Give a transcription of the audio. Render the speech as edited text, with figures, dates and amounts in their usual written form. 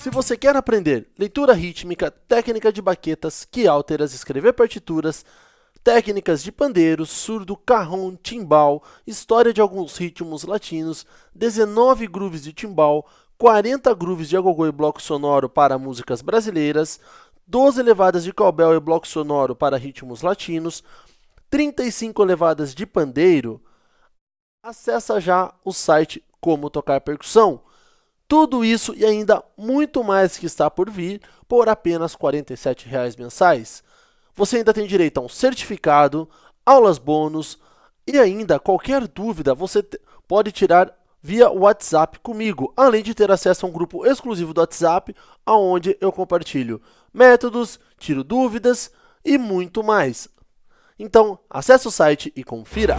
Se você quer aprender leitura rítmica, técnica de baquetas, quiálteras, escrever partituras, técnicas de pandeiro, surdo, cajón, timbal, história de alguns ritmos latinos, 19 grooves de timbal, 40 grooves de agogô e bloco sonoro para músicas brasileiras, 12 levadas de cowbell e bloco sonoro para ritmos latinos, 35 levadas de pandeiro, acessa já o site Como Tocar Percussão. Tudo isso e ainda muito mais que está por vir por apenas R$ 47,00 mensais. Você ainda tem direito a um certificado, aulas bônus e ainda qualquer dúvida você pode tirar via WhatsApp comigo, além de ter acesso a um grupo exclusivo do WhatsApp, onde eu compartilho métodos, tiro dúvidas e muito mais. Então, acesse o site e confira!